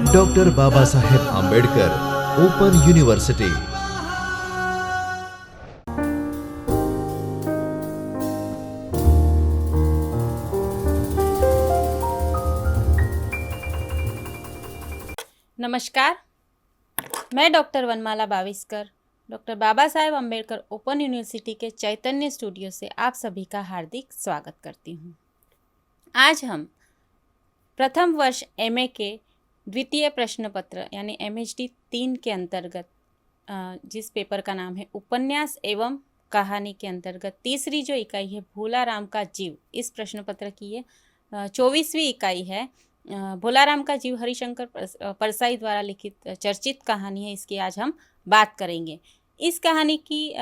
Doctor Baba Saheb Ambedkar open university. नमस्कार, मैं doctor वनमाला Baviskar doctor Baba Saheb Ambedkar open university के चैतन्य स्टूडियो से आप सभी का हार्दिक स्वागत करती हूँ। आज हम प्रथम वर्ष एमए के द्वितीय प्रश्न पत्र यानी MHD 3 के अंतर्गत जिस पेपर का नाम है उपन्यास एवं कहानी के अंतर्गत तीसरी जो इकाई है भोलाराम का जीव, इस प्रश्न पत्र की ये 24वीं इकाई है। भोलाराम का जीव हरिशंकर परसाई द्वारा लिखित चर्चित कहानी है, इसकी आज हम बात करेंगे। इस कहानी की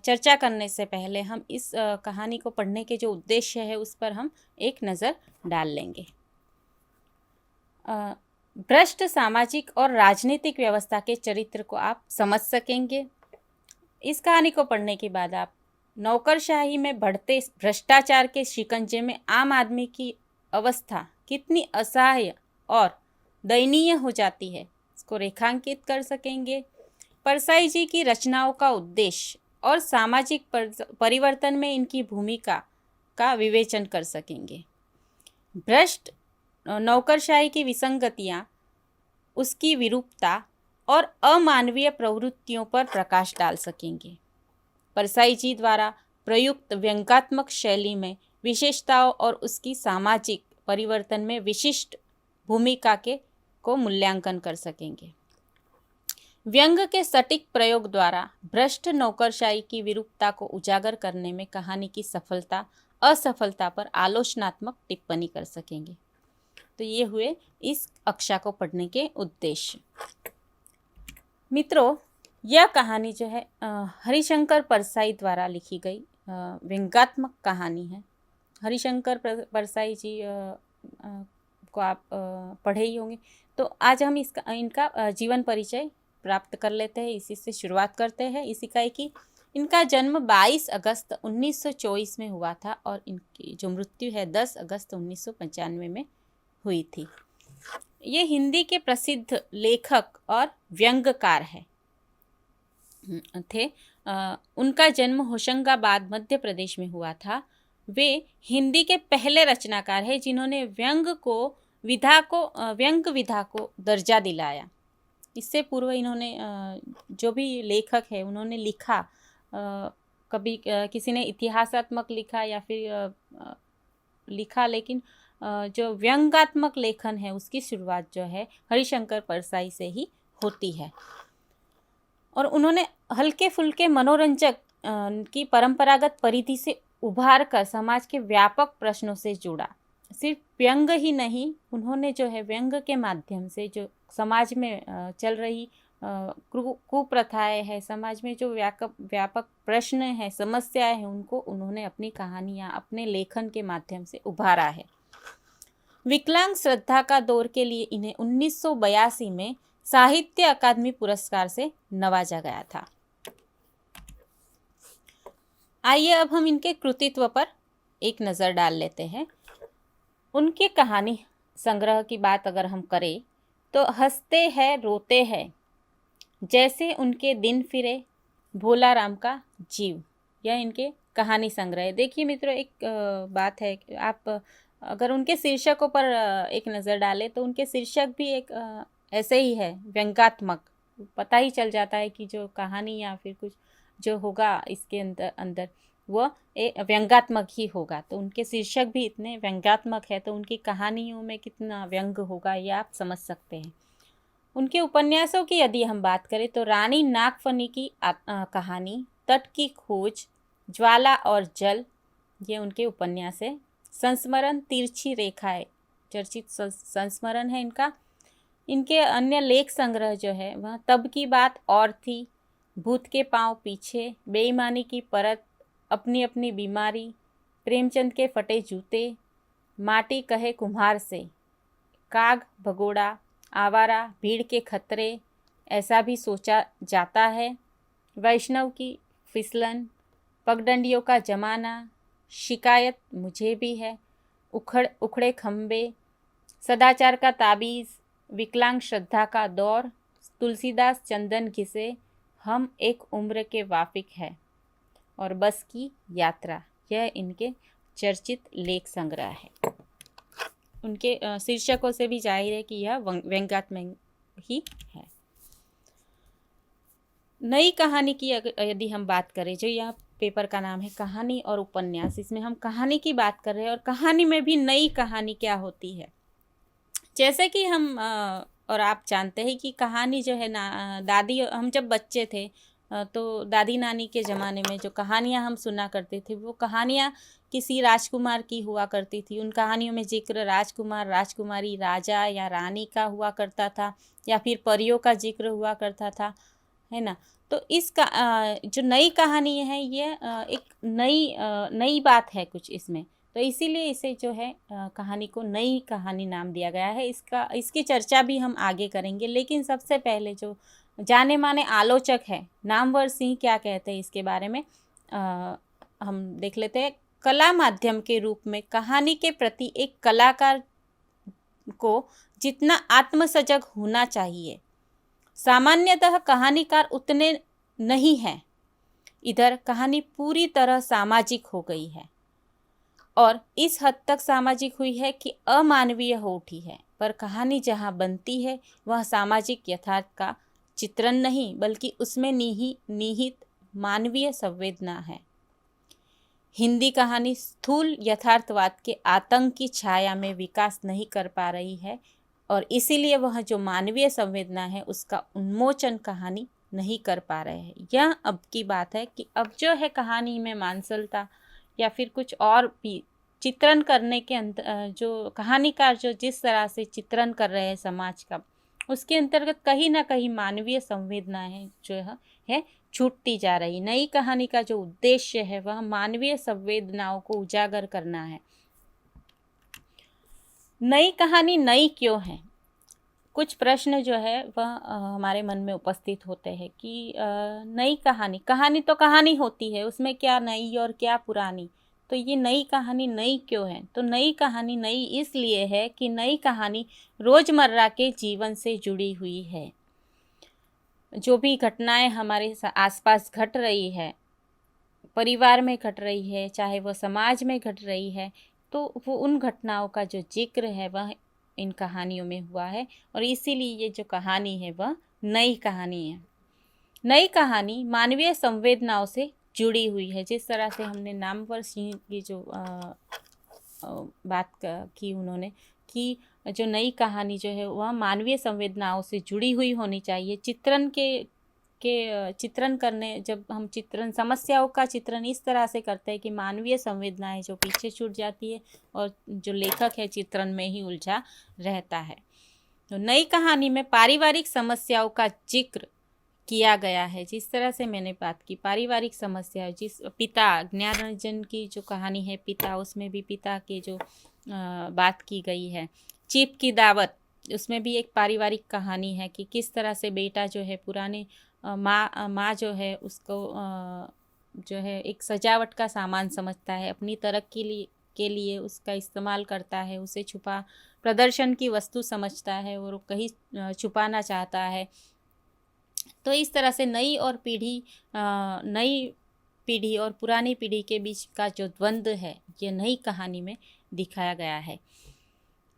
चर्चा करने से पहले हम इस कहानी को पढ़ने के जो उद्देश्य है उस पर हम एक नज़र डाल लेंगे। भ्रष्ट सामाजिक और राजनीतिक व्यवस्था के चरित्र को आप समझ सकेंगे। इस कहानी को पढ़ने के बाद आप नौकरशाही में बढ़ते भ्रष्टाचार के शिकंजे में आम आदमी की अवस्था कितनी असहाय और दयनीय हो जाती है इसको रेखांकित कर सकेंगे। परसाई जी की रचनाओं का उद्देश्य और सामाजिक परिवर्तन में इनकी भूमिका का विवेचन कर सकेंगे। भ्रष्ट नौकरशाही की विसंगतियाँ, उसकी विरूपता और अमानवीय प्रवृत्तियों पर प्रकाश डाल सकेंगे। परसाई जी द्वारा प्रयुक्त व्यंग्यात्मक शैली में विशेषताओं और उसकी सामाजिक परिवर्तन में विशिष्ट भूमिका को मूल्यांकन कर सकेंगे। व्यंग के सटीक प्रयोग द्वारा भ्रष्ट नौकरशाही की विरूपता को उजागर करने में कहानी की सफलता असफलता पर आलोचनात्मक टिप्पणी कर सकेंगे। तो ये हुए इस कक्षा को पढ़ने के उद्देश्य। मित्रों, यह कहानी जो है हरिशंकर परसाई द्वारा लिखी गई व्यंग्यात्मक कहानी है। हरिशंकर परसाई जी को आप पढ़े ही होंगे। तो आज हम इनका जीवन परिचय प्राप्त कर लेते हैं। इसी से शुरुआत करते हैं इस इकाई की। इनका जन्म 22 अगस्त 1924 में हुआ था और इनकी जो मृत्यु है 10 अगस्त 1995 में हुई थी। ये हिंदी के प्रसिद्ध लेखक और व्यंग्यकार है थे। उनका जन्म होशंगाबाद मध्य प्रदेश में हुआ था। वे हिंदी के पहले रचनाकार हैं जिन्होंने व्यंग्य विधा को दर्जा दिलाया। इससे पूर्व इन्होंने जो भी लेखक है उन्होंने लिखा, कभी किसी ने इतिहासात्मक लिखा या फिर लिखा, लेकिन जो व्यंग्यात्मक लेखन है उसकी शुरुआत जो है हरिशंकर परसाई से ही होती है। और उन्होंने हल्के फुल्के मनोरंजक की परंपरागत परिधि से उभार कर समाज के व्यापक प्रश्नों से जुड़ा। सिर्फ व्यंग ही नहीं, उन्होंने जो है व्यंग के माध्यम से जो समाज में चल रही कुप्रथाएं हैं, समाज में जो व्यापक प्रश्न हैं, समस्याएं हैं, उनको उन्होंने अपनी कहानियाँ अपने लेखन के माध्यम से उभारा है। विकलांग श्रद्धा का दौर के लिए इन्हें 1982 में साहित्य अकादमी पुरस्कार से नवाजा गया था। आइए अब हम इनके कृतित्व पर एक नज़र डाल लेते हैं। उनके कहानी संग्रह की बात अगर हम करें तो हंसते हैं रोते हैं जैसे उनके दिन फिरे, भोलाराम का जीव, यह इनके कहानी संग्रह है। देखिए मित्रों, एक बात है कि आप अगर उनके शीर्षकों पर एक नज़र डालें तो उनके शीर्षक भी एक ऐसे ही है, व्यंग्यात्मक। पता ही चल जाता है कि जो कहानी या फिर कुछ जो होगा इसके अंदर वह व्यंग्यात्मक ही होगा। तो उनके शीर्षक भी इतने व्यंग्यात्मक है, तो उनकी कहानियों में कितना व्यंग होगा ये आप समझ सकते हैं। उनके उपन्यासों की यदि हम बात करें तो रानी नागफनी की कहानी, तट की खोज, ज्वाला और जल, ये उनके उपन्यास है। संस्मरण, तिरछी रेखाएं, चर्चित संस्मरण है इनका। इनके अन्य लेख संग्रह जो है वह तब की बात और थी, भूत के पांव पीछे, बेईमानी की परत, अपनी अपनी बीमारी, प्रेमचंद के फटे जूते, माटी कहे कुम्हार से, काग भगोड़ा, आवारा, भीड़ के खतरे, ऐसा भी सोचा जाता है, वैष्णव की फिसलन, पगडंडियों का जमाना, शिकायत मुझे भी है, उखड़े खंबे, सदाचार का ताबीज़, विकलांग श्रद्धा का दौर, तुलसीदास चंदन घिसे, हम एक उम्र के वाफिक है और बस की यात्रा, यह इनके चर्चित लेख संग्रह है। उनके शीर्षकों से भी जाहिर है कि यह व्यंग्यात्मक ही है। नई कहानी की यदि हम बात करें, जो यह पेपर का नाम है कहानी और उपन्यास, इसमें हम कहानी की बात कर रहे हैं और कहानी में भी नई कहानी क्या होती है। जैसे कि हम और आप जानते हैं कि कहानी जो है ना, दादी, हम जब बच्चे थे तो दादी नानी के ज़माने में जो कहानियाँ हम सुना करते थे, वो कहानियाँ किसी राजकुमार की हुआ करती थी। उन कहानियों में जिक्र राजकुमार, राजकुमारी, राजा या रानी का हुआ करता था, या फिर परियों का जिक्र हुआ करता था, है ना। तो इसका जो नई कहानी है, ये एक नई बात है कुछ इसमें, तो इसीलिए इसे जो है कहानी को नई कहानी नाम दिया गया है। इसकी चर्चा भी हम आगे करेंगे, लेकिन सबसे पहले जो जाने माने आलोचक है नामवर सिंह क्या कहते हैं इसके बारे में हम देख लेते हैं। कला माध्यम के रूप में कहानी के प्रति एक कलाकार को जितना आत्मसजग होना चाहिए, सामान्यतः कहानीकार उतने नहीं हैं। इधर कहानी पूरी तरह सामाजिक हो गई है और इस हद तक सामाजिक हुई है कि अमानवीय हो उठी है। पर कहानी जहाँ बनती है वह सामाजिक यथार्थ का चित्रण नहीं, बल्कि उसमें निहित मानवीय संवेदना है। हिंदी कहानी स्थूल यथार्थवाद के आतंक की छाया में विकास नहीं कर पा रही है और इसीलिए वह जो मानवीय संवेदना है उसका उन्मोचन कहानी नहीं कर पा रहे हैं। यह अब की बात है कि अब जो है कहानी में मानसलता या फिर कुछ और भी चित्रण करने के जो कहानीकार जो जिस तरह से चित्रण कर रहे हैं समाज का, उसके अंतर्गत कहीं ना कहीं मानवीय संवेदना है जो है छूटती जा रही। नई कहानी का जो उद्देश्य है वह मानवीय संवेदनाओं को उजागर करना है। नई कहानी नई क्यों है? कुछ प्रश्न जो है वह हमारे मन में उपस्थित होते हैं कि नई कहानी तो कहानी होती है, उसमें क्या नई और क्या पुरानी। तो ये नई कहानी नई क्यों है? तो नई कहानी नई इसलिए है कि नई कहानी रोज़मर्रा के जीवन से जुड़ी हुई है। जो भी घटनाएं हमारे आसपास घट रही है, परिवार में घट रही है, चाहे वह समाज में घट रही है, तो वो उन घटनाओं का जो जिक्र है वह इन कहानियों में हुआ है और इसीलिए ये जो कहानी है वह नई कहानी है। नई कहानी मानवीय संवेदनाओं से जुड़ी हुई है। जिस तरह से हमने नामवर सिंह की जो बात की उन्होंने कि जो नई कहानी जो है वह मानवीय संवेदनाओं से जुड़ी हुई होनी चाहिए। चित्रण करने, जब हम समस्याओं का चित्रण इस तरह से करते हैं कि मानवीय संवेदनाएं जो पीछे छूट जाती है और जो लेखक है चित्रण में ही उलझा रहता है। तो नई कहानी में पारिवारिक समस्याओं का जिक्र किया गया है। जिस तरह से मैंने बात की पारिवारिक समस्या, जिस पिता ज्ञानरंजन की जो कहानी है पिता, उसमें भी पिता की जो बात की गई है। चीप की दावत, उसमें भी एक पारिवारिक कहानी है कि किस तरह से बेटा जो है पुराने माँ जो है उसको जो है एक सजावट का सामान समझता है, अपनी तरक्की के लिए उसका इस्तेमाल करता है, उसे छुपा प्रदर्शन की वस्तु समझता है और कहीं छुपाना चाहता है। तो इस तरह से नई पीढ़ी और पुरानी पीढ़ी के बीच का जो द्वंद्व है ये नई कहानी में दिखाया गया है।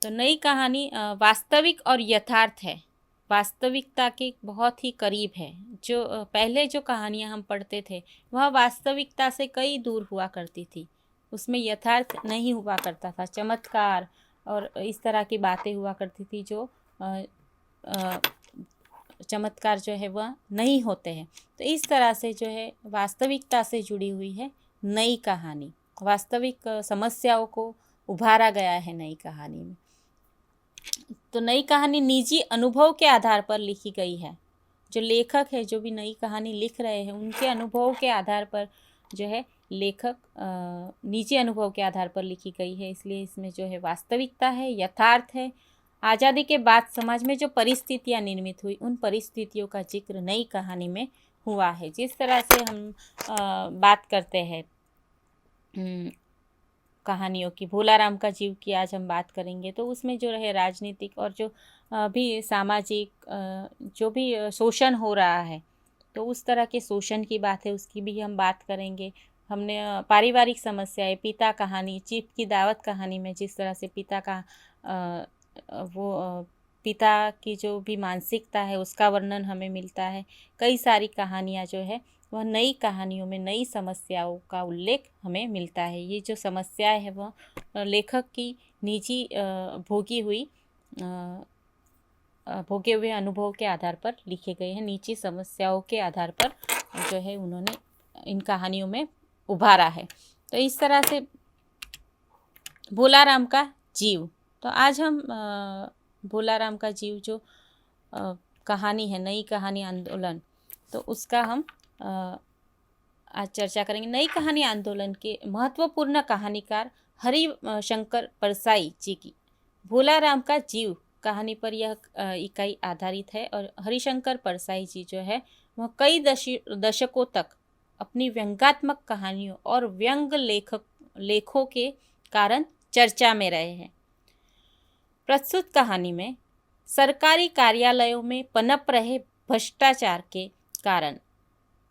तो नई कहानी वास्तविक और यथार्थ है, वास्तविकता के बहुत ही करीब है। जो पहले जो कहानियाँ हम पढ़ते थे वह वास्तविकता से कई दूर हुआ करती थी, उसमें यथार्थ नहीं हुआ करता था, चमत्कार और इस तरह की बातें हुआ करती थी जो चमत्कार जो है वह नहीं होते हैं। तो इस तरह से जो है वास्तविकता से जुड़ी हुई है नई कहानी, वास्तविक समस्याओं को उभारा गया है नई कहानी में। तो नई कहानी निजी अनुभव के आधार पर लिखी गई है। जो लेखक है, जो भी नई कहानी लिख रहे हैं, उनके अनुभव के आधार पर जो है लेखक निजी अनुभव के आधार पर लिखी गई है, इसलिए इसमें जो है वास्तविकता है, यथार्थ है। आज़ादी के बाद समाज में जो परिस्थितियाँ निर्मित हुई, उन परिस्थितियों का जिक्र नई कहानी में हुआ है। जिस तरह से हम बात करते हैं कहानियों की, भोलाराम का जीव की आज हम बात करेंगे, तो उसमें जो रहे राजनीतिक और जो भी सामाजिक जो भी शोषण हो रहा है, तो उस तरह के शोषण की बात है, उसकी भी हम बात करेंगे। हमने पारिवारिक समस्याएं, पिता कहानी, चीफ की दावत कहानी में जिस तरह से पिता का पिता की जो भी मानसिकता है उसका वर्णन हमें मिलता है। कई सारी कहानियाँ जो है वह नई कहानियों में नई समस्याओं का उल्लेख हमें मिलता है। ये जो समस्याएं है वह लेखक की निजी भोगे हुए अनुभव के आधार पर लिखे गए हैं। निजी समस्याओं के आधार पर जो है उन्होंने इन कहानियों में उभारा है। तो इस तरह से भोलाराम का जीव, तो आज हम भोलाराम का जीव जो कहानी है, नई कहानी आंदोलन, तो उसका हम आज चर्चा करेंगे। नई कहानी आंदोलन के महत्वपूर्ण कहानीकार हरिशंकर परसाई जी की भोलाराम का जीव कहानी पर यह इकाई आधारित है। और हरिशंकर परसाई जी जो है वह कई दशकों तक अपनी व्यंग्यात्मक कहानियों और व्यंग लेखों के कारण चर्चा में रहे हैं। प्रस्तुत कहानी में सरकारी कार्यालयों में पनप रहे भ्रष्टाचार के कारण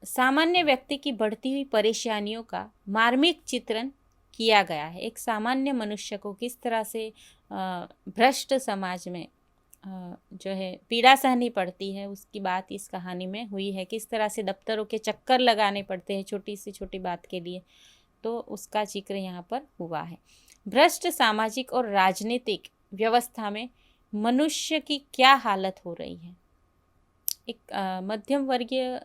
सामान्य व्यक्ति की बढ़ती हुई परेशानियों का मार्मिक चित्रण किया गया है। एक सामान्य मनुष्य को किस तरह से भ्रष्ट समाज में जो है पीड़ा सहनी पड़ती है, उसकी बात इस कहानी में हुई है। किस तरह से दफ्तरों के चक्कर लगाने पड़ते हैं छोटी से छोटी बात के लिए, तो उसका जिक्र यहाँ पर हुआ है। भ्रष्ट सामाजिक और राजनीतिक व्यवस्था में मनुष्य की क्या हालत हो रही है। एक मध्यम वर्गीय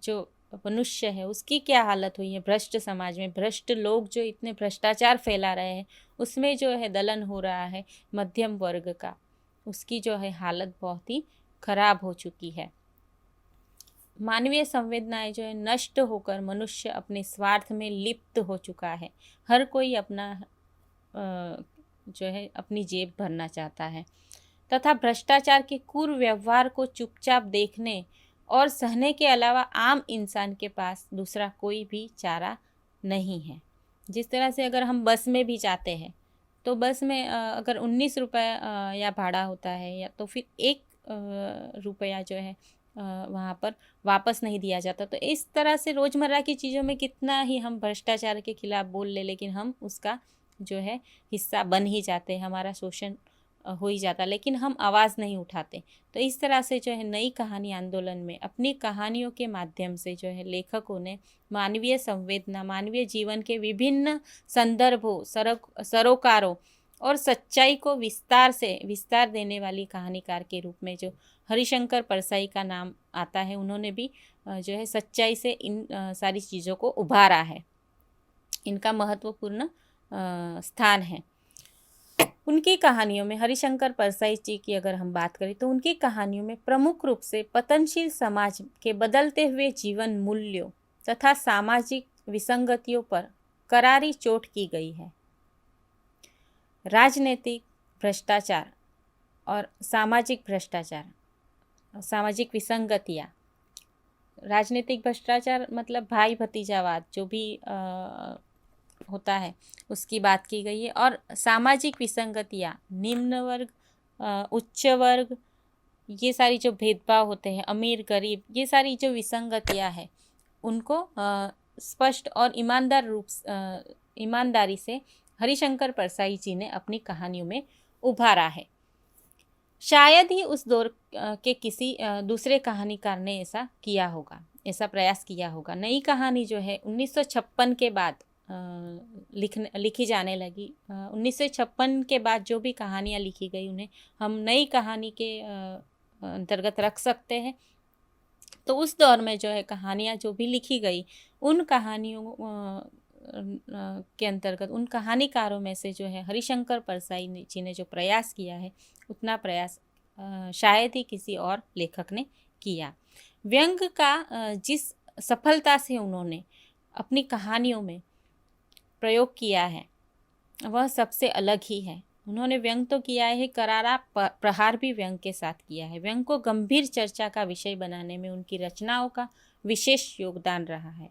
जो मनुष्य है उसकी क्या हालत हुई है भ्रष्ट समाज में। भ्रष्ट लोग जो इतने भ्रष्टाचार फैला रहे हैं, उसमें जो है दलन हो रहा है मध्यम वर्ग का, उसकी जो है हालत बहुत ही खराब हो चुकी है। मानवीय संवेदनाएं जो है नष्ट होकर मनुष्य अपने स्वार्थ में लिप्त हो चुका है। हर कोई अपना जो है अपनी जेब भरना चाहता है तथा भ्रष्टाचार के कुव्यवहार को चुपचाप देखने और सहने के अलावा आम इंसान के पास दूसरा कोई भी चारा नहीं है। जिस तरह से अगर हम बस में भी जाते हैं तो बस में अगर 19 रुपये या भाड़ा होता है, या तो फिर 1 रुपया जो है वहाँ पर वापस नहीं दिया जाता। तो इस तरह से रोज़मर्रा की चीज़ों में कितना ही हम भ्रष्टाचार के खिलाफ बोल ले, लेकिन हम उसका जो है हिस्सा बन ही जाते हैं, हमारा शोषण हो ही जाता, लेकिन हम आवाज़ नहीं उठाते। तो इस तरह से जो है नई कहानी आंदोलन में अपनी कहानियों के माध्यम से जो है लेखकों ने मानवीय संवेदना, मानवीय जीवन के विभिन्न संदर्भों, सरोकारों और सच्चाई को विस्तार देने वाली कहानीकार के रूप में जो हरिशंकर परसाई का नाम आता है, उन्होंने भी जो है सच्चाई से इन सारी चीज़ों को उभारा है। इनका महत्वपूर्ण स्थान है। उनकी कहानियों में, हरिशंकर परसाई जी की अगर हम बात करें तो उनकी कहानियों में प्रमुख रूप से पतनशील समाज के बदलते हुए जीवन मूल्यों तथा सामाजिक विसंगतियों पर करारी चोट की गई है। राजनीतिक भ्रष्टाचार और सामाजिक भ्रष्टाचार, सामाजिक विसंगतियाँ। राजनीतिक भ्रष्टाचार मतलब भाई भतीजावाद जो भी होता है उसकी बात की गई है। और सामाजिक विसंगतियाँ, निम्न वर्ग, उच्च वर्ग, ये सारी जो भेदभाव होते हैं, अमीर गरीब, ये सारी जो विसंगतियाँ हैं उनको स्पष्ट और ईमानदारी से हरिशंकर परसाई जी ने अपनी कहानियों में उभारा है। शायद ही उस दौर के किसी दूसरे कहानीकार ने ऐसा किया होगा, ऐसा प्रयास किया होगा। नई कहानी जो है 1956 के बाद लिखी जाने लगी। 1956 के बाद जो भी कहानियाँ लिखी गई उन्हें हम नई कहानी के अंतर्गत रख सकते हैं। तो उस दौर में जो है कहानियाँ जो भी लिखी गई, उन कहानियों के अंतर्गत उन कहानीकारों में से जो है हरिशंकर परसाई जी ने जो प्रयास किया है, उतना प्रयास शायद ही किसी और लेखक ने किया। व्यंग का जिस सफलता से उन्होंने अपनी कहानियों में प्रयोग किया है वह सबसे अलग ही है। उन्होंने व्यंग तो किया है, करारा प्रहार भी व्यंग के साथ किया है। व्यंग को गंभीर चर्चा का विषय बनाने में उनकी रचनाओं का विशेष योगदान रहा है।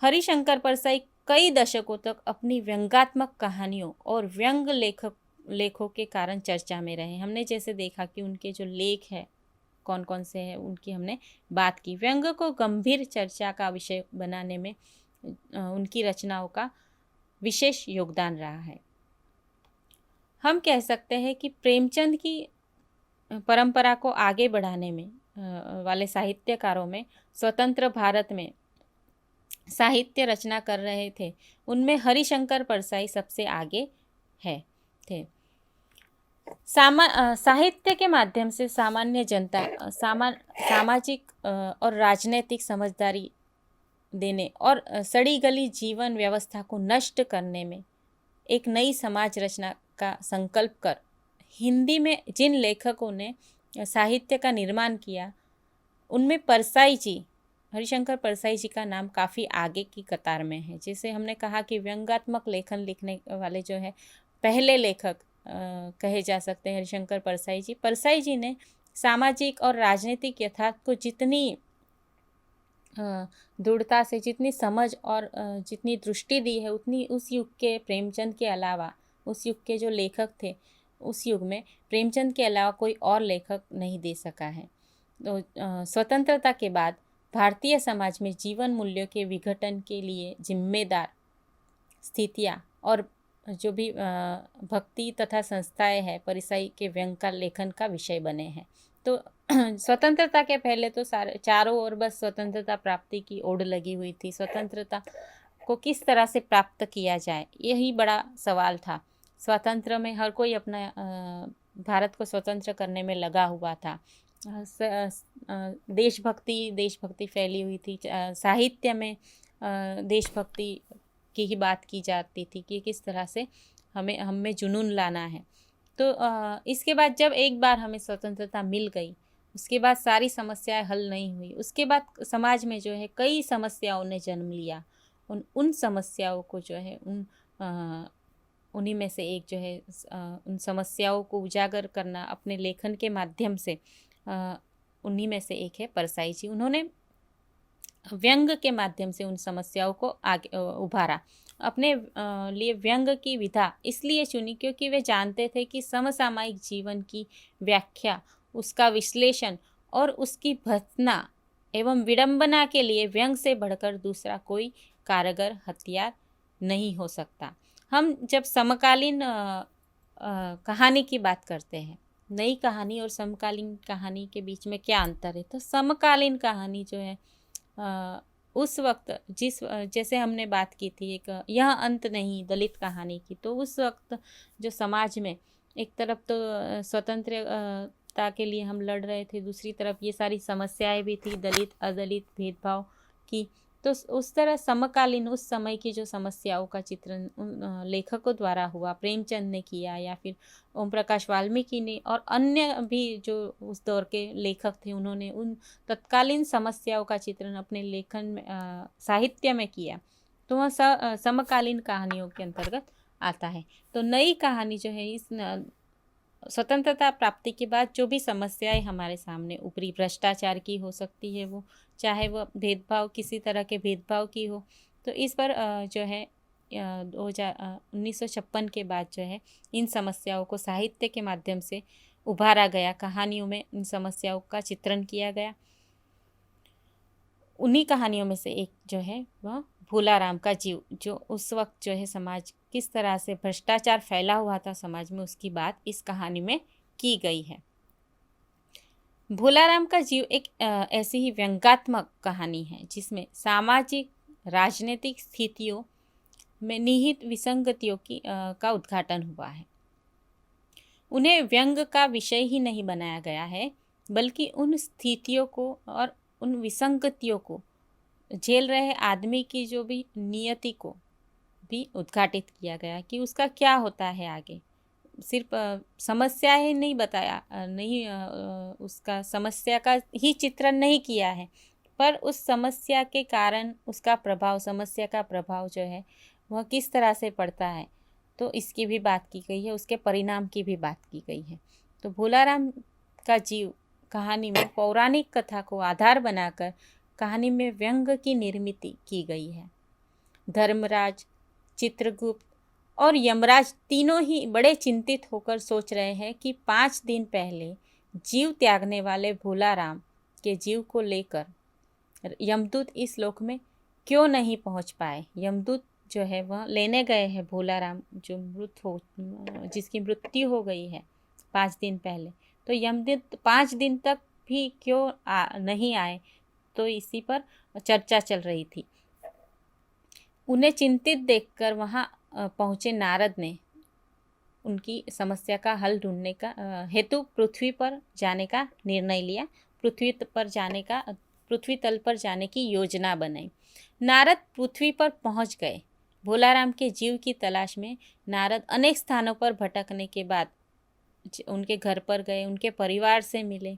हरिशंकर परसाई कई दशकों तक अपनी व्यंग्यात्मक कहानियों और व्यंग लेखों के कारण चर्चा में रहे। हमने जैसे देखा कि उनके जो लेख हैं कौन कौन से हैं उनकी हमने बात की। व्यंग को गंभीर चर्चा का विषय बनाने में उनकी रचनाओं का विशेष योगदान रहा है। हम कह सकते हैं कि प्रेमचंद की परंपरा को आगे बढ़ाने में वाले साहित्यकारों में स्वतंत्र भारत में साहित्य रचना कर रहे थे, उनमें हरिशंकर परसाई सबसे आगे है थे। साहित्य के माध्यम से सामान्य जनता सामाजिक और राजनीतिक समझदारी देने और सड़ी गली जीवन व्यवस्था को नष्ट करने में एक नई समाज रचना का संकल्प कर हिंदी में जिन लेखकों ने साहित्य का निर्माण किया उनमें परसाई जी, हरिशंकर परसाई जी का नाम काफ़ी आगे की कतार में है। जैसे हमने कहा कि व्यंग्यात्मक लेखन लिखने वाले जो है पहले लेखक कहे जा सकते हैं हरिशंकर परसाई जी। परसाई जी ने सामाजिक और राजनीतिक यथार्थ को जितनी दृढ़ता से, जितनी समझ और जितनी दृष्टि दी है उतनी उस युग के प्रेमचंद के अलावा, उस युग के जो लेखक थे उस युग में प्रेमचंद के अलावा कोई और लेखक नहीं दे सका है। तो स्वतंत्रता के बाद भारतीय समाज में जीवन मूल्यों के विघटन के लिए जिम्मेदार स्थितियाँ और जो भी भक्ति तथा संस्थाएं हैं परसाई के व्यंग का लेखन का विषय बने हैं। तो स्वतंत्रता के पहले तो चारों ओर बस स्वतंत्रता प्राप्ति की ओड़ लगी हुई थी। स्वतंत्रता को किस तरह से प्राप्त किया जाए यही बड़ा सवाल था। स्वतंत्र में हर कोई अपना भारत को स्वतंत्र करने में लगा हुआ था। देशभक्ति फैली हुई थी। साहित्य में देशभक्ति की ही बात की जाती थी कि किस तरह से हम में जुनून लाना है। तो इसके बाद जब एक बार हमें स्वतंत्रता मिल गई उसके बाद सारी समस्याएं हल नहीं हुई। उसके बाद समाज में जो है कई समस्याओं ने जन्म लिया। उन समस्याओं को जो है उन्हीं में से एक जो है उन समस्याओं को उजागर करना अपने लेखन के माध्यम से उन्हीं में से एक है परसाई जी। उन्होंने व्यंग के माध्यम से उन समस्याओं को आगे उभारा। अपने लिए व्यंग की विधा इसलिए चुनी क्योंकि वे जानते थे कि समसामयिक जीवन की व्याख्या, उसका विश्लेषण और उसकी भर्त्सना एवं विडंबना के लिए व्यंग से बढ़कर दूसरा कोई कारगर हथियार नहीं हो सकता। हम जब समकालीन कहानी की बात करते हैं, नई कहानी और समकालीन कहानी के बीच में क्या अंतर है, तो समकालीन कहानी जो है उस वक्त जैसे हमने बात की थी एक यह अंत नहीं दलित कहानी की, तो उस वक्त जो समाज में एक तरफ तो स्वतंत्रता के लिए हम लड़ रहे थे, दूसरी तरफ ये सारी समस्याएं भी थी दलित अदलित भेदभाव की। तो उस तरह समकालीन उस समय की जो समस्याओं का चित्रण उन लेखकों द्वारा हुआ, प्रेमचंद ने किया या फिर ओम प्रकाश वाल्मीकि ने और अन्य भी जो उस दौर के लेखक थे उन्होंने उन तत्कालीन समस्याओं का चित्रण अपने लेखन में साहित्य में किया, तो वह समकालीन कहानियों के अंतर्गत आता है। तो नई कहानी जो है इस स्वतंत्रता प्राप्ति के बाद जो भी समस्याएं हमारे सामने उभरी, भ्रष्टाचार की हो सकती है, वो चाहे वो भेदभाव किसी तरह के भेदभाव की हो, तो इस पर जो है 1956 के बाद जो है इन समस्याओं को साहित्य के माध्यम से उभारा गया, कहानियों में इन समस्याओं का चित्रण किया गया। उन्हीं कहानियों में से एक जो है वह भोलाराम का जीव, जो उस वक्त जो है समाज किस तरह से भ्रष्टाचार फैला हुआ था समाज में, उसकी बात इस कहानी में की गई है। भोलाराम का जीव एक ऐसी ही व्यंग्यात्मक कहानी है जिसमें सामाजिक राजनीतिक स्थितियों में निहित विसंगतियों का उद्घाटन हुआ है। उन्हें व्यंग का विषय ही नहीं बनाया गया है, बल्कि उन स्थितियों को और उन विसंगतियों को झेल रहे आदमी की जो भी नियति को भी उद्घाटित किया गया कि उसका क्या होता है आगे। सिर्फ समस्या ही नहीं बताया, उसका समस्या का ही चित्रण नहीं किया है, पर उस समस्या के कारण उसका प्रभाव, समस्या का प्रभाव जो है वह किस तरह से पड़ता है, तो इसकी भी बात की गई है, उसके परिणाम की भी बात की गई है। तो भोलाराम का जीव कहानी में पौराणिक कथा को आधार बनाकर कहानी में व्यंग की निर्मित की गई है। धर्मराज, चित्रगुप्त और यमराज तीनों ही बड़े चिंतित होकर सोच रहे हैं कि 5 दिन पहले जीव त्यागने वाले भोलाराम के जीव को लेकर यमदूत इस लोक में क्यों नहीं पहुंच पाए। यमदूत जो है वह लेने गए हैं भोलाराम जो जिसकी मृत्यु हो गई है 5 दिन पहले, तो यमदूत 5 दिन तक भी क्यों नहीं आए, तो इसी पर चर्चा चल रही थी। उन्हें चिंतित देखकर वहां पहुंचे नारद ने उनकी समस्या का हल ढूंढने का हेतु पृथ्वी पर जाने का निर्णय लिया। पृथ्वी तल पर जाने की योजना बनाई। नारद पृथ्वी पर पहुंच गए। भोलाराम के जीव की तलाश में नारद अनेक स्थानों पर भटकने के बाद उनके घर पर गए, उनके परिवार से मिले।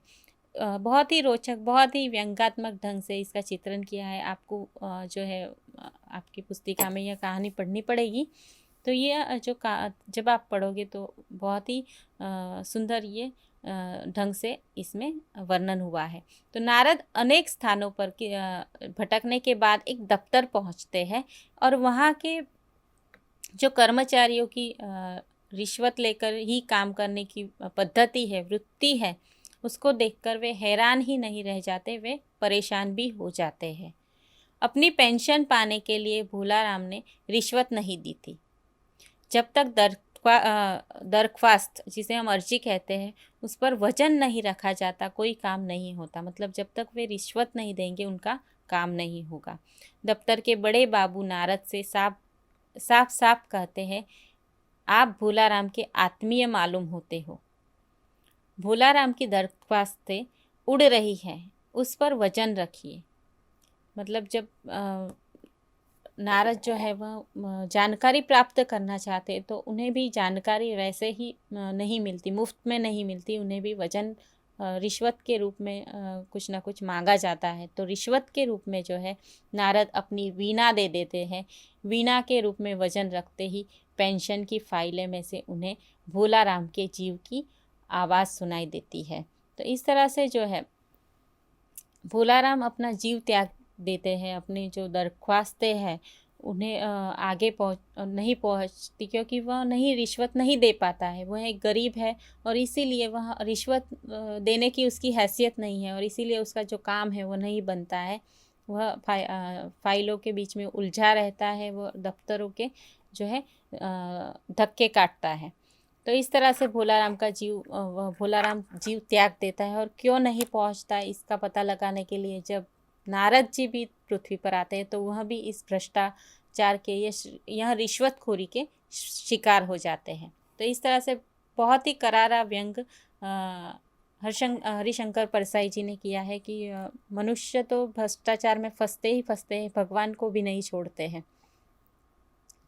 बहुत ही रोचक, बहुत ही व्यंग्यात्मक ढंग से इसका चित्रण किया है। आपको जो है आपकी पुस्तिका में यह कहानी पढ़नी पड़ेगी। तो ये जब आप पढ़ोगे तो बहुत ही सुंदर ये ढंग से इसमें वर्णन हुआ है। तो नारद अनेक स्थानों पर भटकने के बाद एक दफ्तर पहुंचते हैं और वहाँ के जो कर्मचारियों की रिश्वत लेकर ही काम करने की पद्धति है, वृत्ति है, उसको देखकर वे हैरान ही नहीं रह जाते, वे परेशान भी हो जाते हैं। अपनी पेंशन पाने के लिए भोलाराम ने रिश्वत नहीं दी थी। जब तक दरख्वास्त जिसे हम अर्जी कहते हैं उस पर वजन नहीं रखा जाता, कोई काम नहीं होता। मतलब जब तक वे रिश्वत नहीं देंगे उनका काम नहीं होगा। दफ्तर के बड़े बाबू नारद से साफ कहते हैं, आप भोलाराम के आत्मीय मालूम होते हो। भोलाराम की दरख्वास्तें उड़ रही है, उस पर वजन रखिए। मतलब जब नारद जो है वह जानकारी प्राप्त करना चाहते तो उन्हें भी जानकारी वैसे ही नहीं मिलती, मुफ्त में नहीं मिलती। उन्हें भी वजन रिश्वत के रूप में कुछ ना कुछ मांगा जाता है। तो रिश्वत के रूप में जो है नारद अपनी वीणा दे देते हैं। वीणा के रूप में वजन रखते ही पेंशन की फाइलें में से उन्हें भोलाराम के जीव की आवाज़ सुनाई देती है। तो इस तरह से जो है भोलाराम अपना जीव त्याग देते हैं। अपनी जो दरख्वास्तें हैं उन्हें आगे नहीं पहुंचती, क्योंकि वह रिश्वत नहीं दे पाता है। वह एक गरीब है और इसीलिए वह रिश्वत देने की उसकी हैसियत नहीं है और इसीलिए उसका जो काम है वो नहीं बनता है। वह फाइलों के बीच में उलझा रहता है, वह दफ्तरों के जो है धक्के काटता है। तो इस तरह से भोलाराम जीव त्याग देता है। और क्यों नहीं पहुंचता है इसका पता लगाने के लिए जब नारद जी भी पृथ्वी पर आते हैं तो वह भी इस भ्रष्टाचार के यह रिश्वतखोरी के शिकार हो जाते हैं। तो इस तरह से बहुत ही करारा व्यंग हरिशंकर परसाई जी ने किया है कि मनुष्य तो भ्रष्टाचार में फंसते हैं, भगवान को भी नहीं छोड़ते हैं।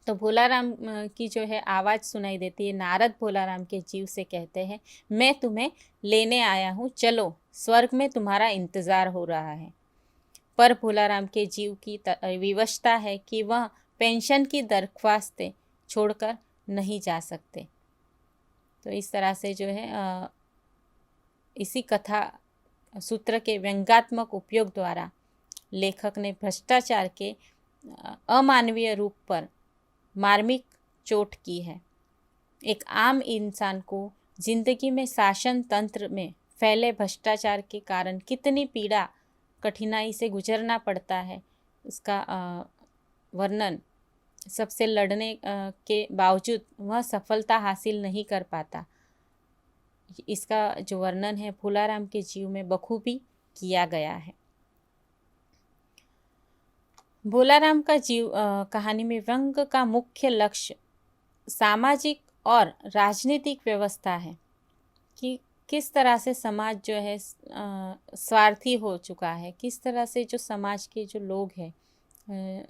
तो भोलाराम की जो है आवाज़ सुनाई देती है। नारद भोलाराम के जीव से कहते हैं, मैं तुम्हें लेने आया हूँ, चलो, स्वर्ग में तुम्हारा इंतज़ार हो रहा है। पर भोलाराम के जीव की विवशता है कि वह पेंशन की दरख्वास्तें छोड़कर नहीं जा सकते। तो इस तरह से जो है इसी कथा सूत्र के व्यंग्यात्मक उपयोग द्वारा लेखक ने भ्रष्टाचार के अमानवीय रूप पर मार्मिक चोट की है। एक आम इंसान को जिंदगी में शासन तंत्र में फैले भ्रष्टाचार के कारण कितनी पीड़ा कठिनाई से गुजरना पड़ता है, उसका वर्णन सबसे लड़ने के बावजूद वह सफलता हासिल नहीं कर पाता। इसका जो वर्णन है भोलाराम के जीव में बखूबी किया गया है। भोलाराम का जीव कहानी में व्यंग का मुख्य लक्ष्य सामाजिक और राजनीतिक व्यवस्था है कि किस तरह से समाज जो है स्वार्थी हो चुका है, किस तरह से जो समाज के जो लोग हैं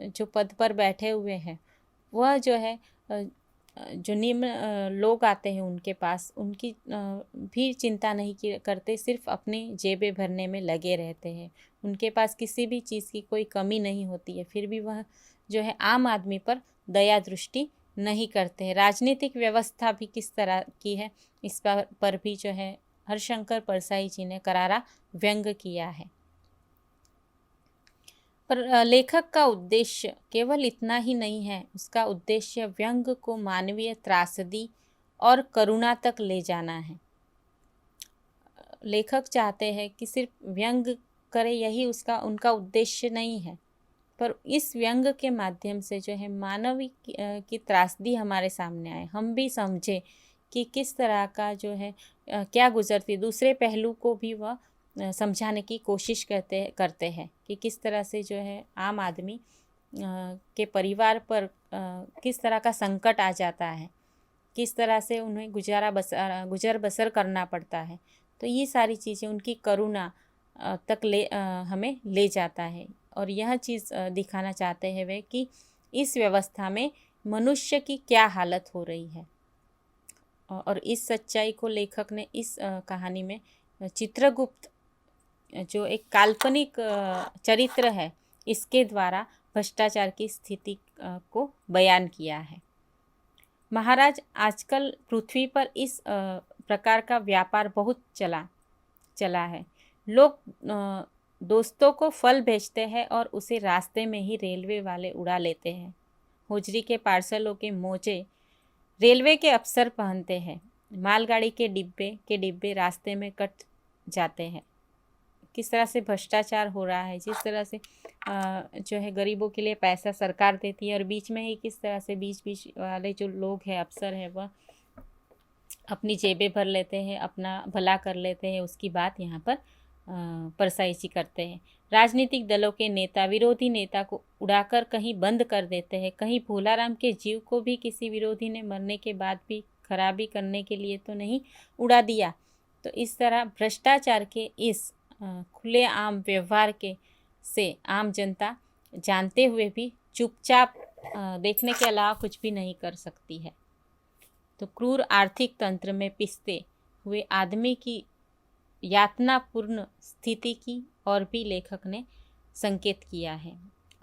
जो पद पर बैठे हुए हैं वह जो है जो निम्न लोग आते हैं उनके पास उनकी भी चिंता नहीं करते, सिर्फ अपनी जेबें भरने में लगे रहते हैं। उनके पास किसी भी चीज़ की कोई कमी नहीं होती है, फिर भी वह जो है आम आदमी पर दया दृष्टि नहीं करते हैं। राजनीतिक व्यवस्था भी किस तरह की है इस पर भी जो है हरिशंकर परसाई जी ने करारा व्यंग किया है। पर लेखक का उद्देश्य केवल इतना ही नहीं है, उसका उद्देश्य व्यंग को मानवीय त्रासदी और करुणा तक ले जाना है। लेखक चाहते हैं कि सिर्फ व्यंग करे, यही उनका उद्देश्य नहीं है, पर इस व्यंग के माध्यम से जो है मानव की त्रासदी हमारे सामने आए, हम भी समझे कि किस तरह का जो है क्या गुजरती, दूसरे पहलू को भी वह समझाने की कोशिश करते हैं कि किस तरह से जो है आम आदमी के परिवार पर किस तरह का संकट आ जाता है, किस तरह से उन्हें गुजर बसर करना पड़ता है। तो ये सारी चीज़ें उनकी करुणा तक हमें ले जाता है, और यह चीज़ दिखाना चाहते हैं वे कि इस व्यवस्था में मनुष्य की क्या हालत हो रही है। और इस सच्चाई को लेखक ने इस कहानी में चित्रगुप्त जो एक काल्पनिक चरित्र है, इसके द्वारा भ्रष्टाचार की स्थिति को बयान किया है। महाराज, आजकल पृथ्वी पर इस प्रकार का व्यापार बहुत चला है। लोग दोस्तों को फल भेजते हैं और उसे रास्ते में ही रेलवे वाले उड़ा लेते हैं। होजरी के पार्सलों के मोजे रेलवे के अफसर पहनते हैं। मालगाड़ी के डिब्बे रास्ते में कट जाते हैं। किस तरह से भ्रष्टाचार हो रहा है, जिस तरह से जो है गरीबों के लिए पैसा सरकार देती है, और बीच में ही किस तरह से बीच वाले जो लोग हैं, अफसर हैं, वह अपनी जेबें भर लेते हैं, अपना भला कर लेते हैं, उसकी बात यहाँ पर परसाईची करते हैं। राजनीतिक दलों के नेता विरोधी नेता को उड़ाकर कहीं बंद कर देते हैं, कहीं भोलाराम के जीव को भी किसी विरोधी ने मरने के बाद भी खराबी करने के लिए तो नहीं उड़ा दिया। तो इस तरह भ्रष्टाचार के इस खुले आम व्यवहार से आम जनता जानते हुए भी चुपचाप देखने के अलावा कुछ भी नहीं कर सकती है। तो क्रूर आर्थिक तंत्र में पिसते हुए आदमी की यातनापूर्ण स्थिति की और भी लेखक ने संकेत किया है।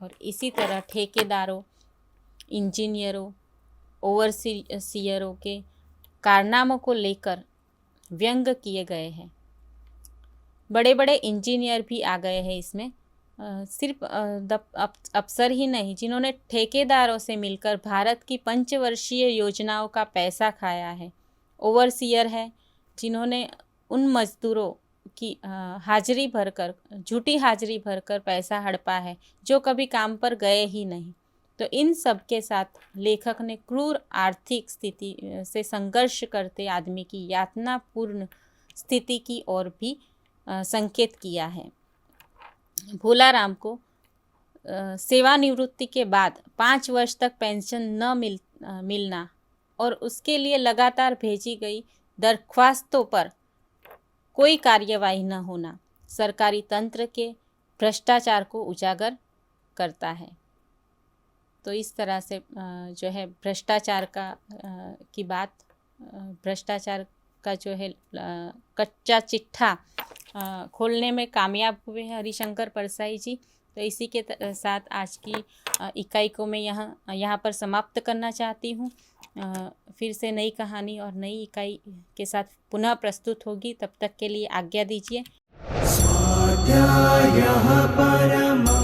और इसी तरह ठेकेदारों, इंजीनियरों, ओवरसीयरों के कारनामों को लेकर व्यंग किए गए हैं। बड़े बड़े इंजीनियर भी आ गए हैं इसमें, सिर्फ अफसर ही नहीं, जिन्होंने ठेकेदारों से मिलकर भारत की पंचवर्षीय योजनाओं का पैसा खाया है। ओवरसीयर है, जिन्होंने उन मजदूरों की झूठी हाजिरी भरकर पैसा हड़पा है जो कभी काम पर गए ही नहीं। तो इन सब के साथ लेखक ने क्रूर आर्थिक स्थिति से संघर्ष करते आदमी की यातनापूर्ण स्थिति की ओर भी संकेत किया है। भोलाराम को सेवानिवृत्ति के बाद 5 वर्ष तक पेंशन न मिलना और उसके लिए लगातार भेजी गई दरख्वास्तों पर कोई कार्यवाही न होना सरकारी तंत्र के भ्रष्टाचार को उजागर करता है। तो इस तरह से जो है भ्रष्टाचार की बात, भ्रष्टाचार का जो है कच्चा चिट्ठा खोलने में कामयाब हुए हैं हरिशंकर परसाई जी। तो इसी के साथ आज की इकाई को मैं यहाँ पर समाप्त करना चाहती हूँ। फिर से नई कहानी और नई इकाई के साथ पुनः प्रस्तुत होगी। तब तक के लिए आज्ञा दीजिए। स्वाध्यायः परमः।